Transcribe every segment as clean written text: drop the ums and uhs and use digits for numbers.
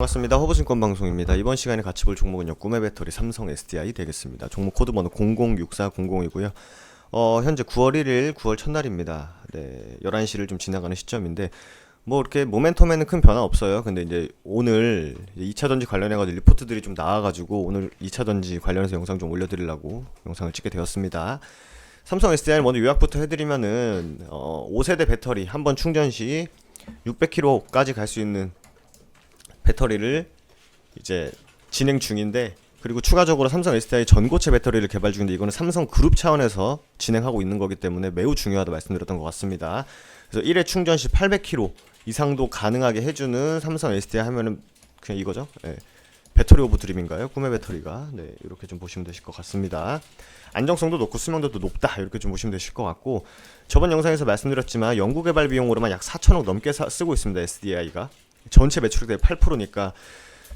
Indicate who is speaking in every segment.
Speaker 1: 반갑습니다. 허브증권 방송입니다. 이번 시간에 같이 볼 종목은요, 꿈의 배터리 삼성 SDI 되겠습니다. 종목 코드 번호 006400이고요. 현재 9월 1일, 9월 첫날입니다. 네, 11시를 좀 지나가는 시점인데, 뭐 이렇게 모멘텀에는 큰 변화 없어요. 근데 이제 오늘 2차 전지 관련해가지고 리포트들이 좀 나와가지고 오늘 2차 전지 관련해서 영상 좀 올려드리려고 영상을 찍게 되었습니다. 삼성 SDI 먼저 요약부터 해드리면은 5세대 배터리 한 번 충전 시 600km까지 갈 수 있는 배터리를 이제 진행 중인데, 그리고 추가적으로 삼성 SDI 전고체 배터리를 개발 중인데, 이거는 삼성 그룹 차원에서 진행하고 있는 거기 때문에 매우 중요하다 말씀드렸던 것 같습니다. 그래서 1회 충전 시 800km 이상도 가능하게 해주는 삼성 SDI 하면은 그냥 이거죠. 네. 배터리 오브 드림인가요? 꿈의 배터리가. 네, 이렇게 좀 보시면 되실 것 같습니다. 안정성도 높고 수명도도 높다, 이렇게 좀 보시면 되실 것 같고, 저번 영상에서 말씀드렸지만 연구개발 비용으로만 약 4천억 넘게 쓰고 있습니다. SDI가 전체 매출액의 8%니까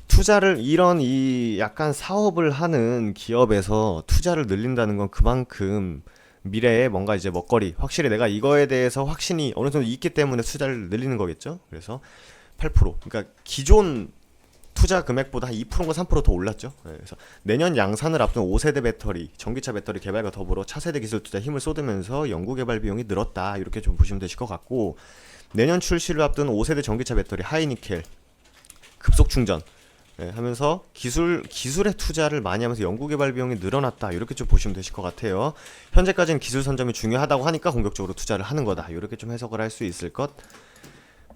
Speaker 1: 투자를, 이런 이 약간 사업을 하는 기업에서 투자를 늘린다는 건 그만큼 미래에 뭔가 이제 먹거리, 확실히 내가 이거에 대해서 확신이 어느 정도 있기 때문에 투자를 늘리는 거겠죠. 그래서 8%, 그러니까 기존 투자 금액보다 한 2%가 3%더 올랐죠. 그래서 내년 양산을 앞둔 5세대 배터리, 전기차 배터리 개발과 더불어 차세대 기술 투자 힘을 쏟으면서 연구개발 비용이 늘었다, 이렇게 좀 보시면 되실 것 같고, 내년 출시를 앞둔 5세대 전기차 배터리 하이니켈 급속 충전 하면서 기술의 투자를 많이 하면서 연구개발 비용이 늘어났다, 이렇게 좀 보시면 되실 것 같아요. 현재까지는 기술 선점이 중요하다고 하니까 공격적으로 투자를 하는 거다, 이렇게 좀 해석을 할 수 있을 것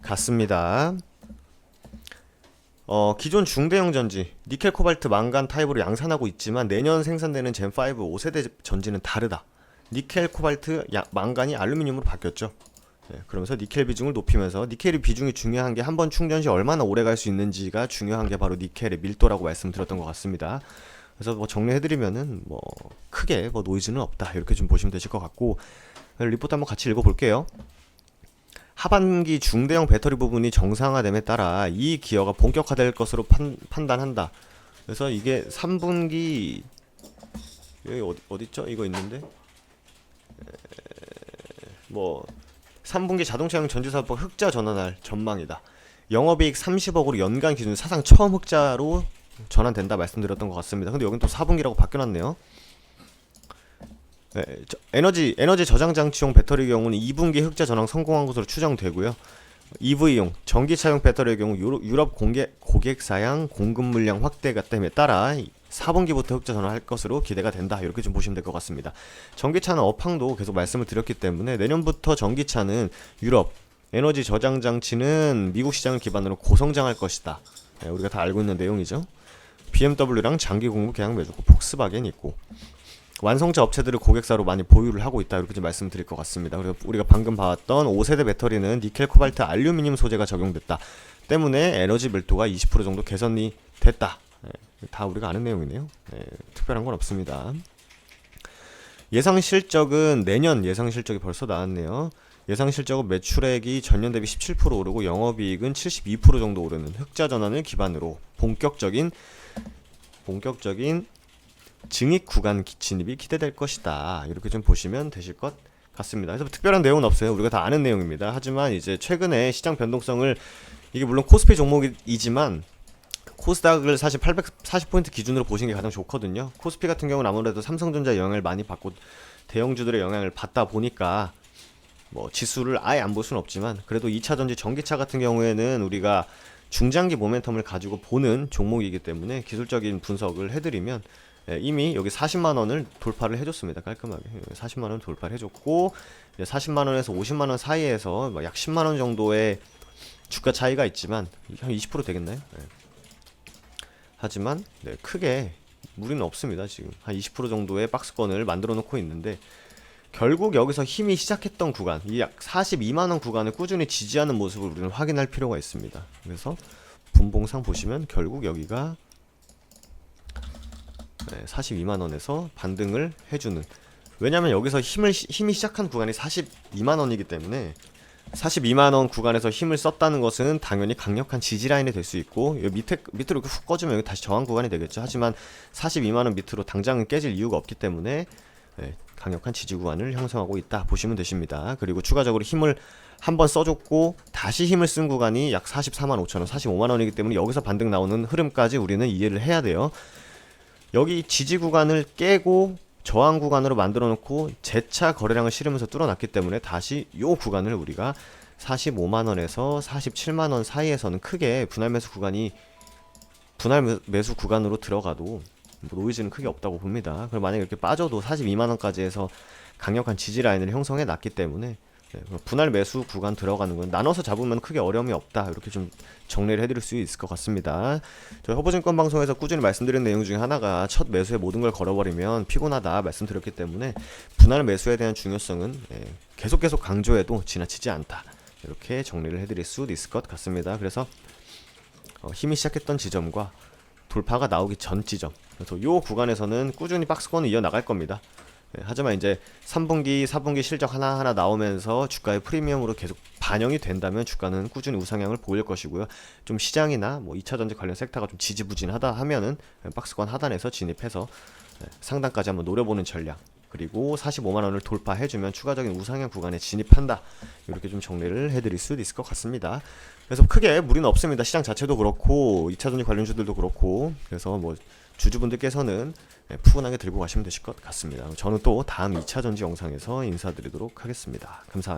Speaker 1: 같습니다. 기존 중대형 전지 니켈, 코발트, 망간 타입으로 양산하고 있지만 내년 생산되는 젠5 5세대 전지는 다르다. 니켈, 코발트, 망간이 알루미늄으로 바뀌었죠. 그러면서 니켈 비중을 높이면서, 니켈의 비중이 중요한 게 한 번 충전 시 얼마나 오래 갈 수 있는지가 중요한 게 바로 니켈의 밀도라고 말씀드렸던 것 같습니다. 그래서 뭐 정리해드리면은 뭐 크게 뭐 노이즈는 없다, 이렇게 좀 보시면 되실 것 같고, 리포트 한번 같이 읽어볼게요. 하반기 중대형 배터리 부분이 정상화됨에 따라 이 기여가 본격화될 것으로 판단한다. 그래서 이게 3분기 여기 어딨죠? 이거 있는데 뭐 3분기 자동차용 전지사업부 흑자 전환할 전망이다. 영업이익 30억으로 연간 기준 사상 처음 흑자로 전환된다 말씀드렸던 것 같습니다. 근데 여긴 또 4분기라고 바뀌어놨네요. 네, 에너지 저장 장치용 배터리의 경우는 2분기 흑자 전환 성공한 것으로 추정되고요. EV용 전기차용 배터리의 경우 유럽 고객사양 공급 물량 확대가 됨에 따라 4분기부터 흑자 전환할 것으로 기대가 된다, 이렇게 좀 보시면 될 것 같습니다. 전기차는 업황도 계속 말씀을 드렸기 때문에 내년부터 전기차는 유럽, 에너지 저장 장치는 미국 시장을 기반으로 고성장할 것이다. 네, 우리가 다 알고 있는 내용이죠. BMW랑 장기 공급 계약 맺었고, 폭스바겐 있고, 완성차 업체들을 고객사로 많이 보유를 하고 있다, 이렇게 좀 말씀드릴 것 같습니다. 그래서 우리가 방금 봤던 5세대 배터리는 니켈, 코발트, 알루미늄 소재가 적용됐다 때문에 에너지 밀도가 20% 정도 개선이 됐다. 다 우리가 아는 내용이네요. 특별한 건 없습니다. 예상 실적은 내년 예상 실적이 벌써 나왔네요. 예상 실적은 매출액이 전년 대비 17% 오르고 영업이익은 72% 정도 오르는 흑자 전환을 기반으로 본격적인 증익 구간 진입이 기대될 것이다, 이렇게 좀 보시면 되실 것 같습니다. 그래서 특별한 내용은 없어요. 우리가 다 아는 내용입니다. 하지만 이제 최근에 시장 변동성을, 이게 물론 코스피 종목이지만 코스닥을 사실 840포인트 기준으로 보시는 게 가장 좋거든요. 코스피 같은 경우는 아무래도 삼성전자의 영향을 많이 받고 대형주들의 영향을 받다 보니까 뭐 지수를 아예 안 볼 수는 없지만, 그래도 2차 전지 전기차 같은 경우에는 우리가 중장기 모멘텀을 가지고 보는 종목이기 때문에 기술적인 분석을 해드리면, 이미 여기 40만원을 돌파를 해줬습니다. 깔끔하게 40만원 돌파를 해줬고, 40만원에서 50만원 사이에서 약 10만원 정도의 주가 차이가 있지만 한 20% 되겠나요? 하지만 크게 무리는 없습니다. 지금 한 20% 정도의 박스권을 만들어 놓고 있는데, 결국 여기서 힘이 시작했던 구간, 이 약 42만원 구간을 꾸준히 지지하는 모습을 우리는 확인할 필요가 있습니다. 그래서 분봉상 보시면 결국 여기가 42만원에서 반등을 해주는, 왜냐면 여기서 힘이 시작한 구간이 42만원이기 때문에 42만원 구간에서 힘을 썼다는 것은 당연히 강력한 지지라인이 될 수 있고, 밑으로 이렇게 훅 꺼지면 여기 다시 저항 구간이 되겠죠. 하지만 42만원 밑으로 당장은 깨질 이유가 없기 때문에 강력한 지지 구간을 형성하고 있다 보시면 되십니다. 그리고 추가적으로 힘을 한번 써줬고 다시 힘을 쓴 구간이 약 44만 5천 원, 45만 원이기 때문에 여기서 반등 나오는 흐름까지 우리는 이해를 해야 돼요. 여기 지지 구간을 깨고 저항 구간으로 만들어 놓고 재차 거래량을 실으면서 뚫어놨기 때문에 다시 요 구간을 우리가 45만 원에서 47만 원 사이에서는 크게 분할 매수 구간으로 들어가도 뭐 노이즈는 크게 없다고 봅니다. 그럼 만약에 이렇게 빠져도 42만 원까지 해서 강력한 지지 라인을 형성해 놨기 때문에 분할 매수 구간 들어가는 건 나눠서 잡으면 크게 어려움이 없다. 이렇게 좀 정리를 해드릴 수 있을 것 같습니다. 저희 허브증권 방송에서 꾸준히 말씀드린 내용 중에 하나가 첫 매수에 모든 걸 걸어버리면 피곤하다 말씀드렸기 때문에 분할 매수에 대한 중요성은 계속 강조해도 지나치지 않다. 이렇게 정리를 해드릴 수 있을 것 같습니다. 그래서 힘이 시작했던 지점과 돌파가 나오기 전 지점, 그래서 요 구간에서는 꾸준히 박스권을 이어나갈 겁니다. 하지만 이제 3분기, 4분기 실적 하나하나 나오면서 주가의 프리미엄으로 계속 반영이 된다면 주가는 꾸준히 우상향을 보일 것이고요. 좀 시장이나 뭐 2차전지 관련 섹터가 좀 지지부진하다 하면은 박스권 하단에서 진입해서 상단까지 한번 노려보는 전략, 그리고 45만 원을 돌파해주면 추가적인 우상향 구간에 진입한다. 이렇게 좀 정리를 해드릴 수 있을 것 같습니다. 그래서 크게 무리는 없습니다. 시장 자체도 그렇고 2차전지 관련주들도 그렇고. 그래서 뭐 주주분들께서는 푸근하게 들고 가시면 되실 것 같습니다. 저는 또 다음 2차전지 영상에서 인사드리도록 하겠습니다. 감사합니다.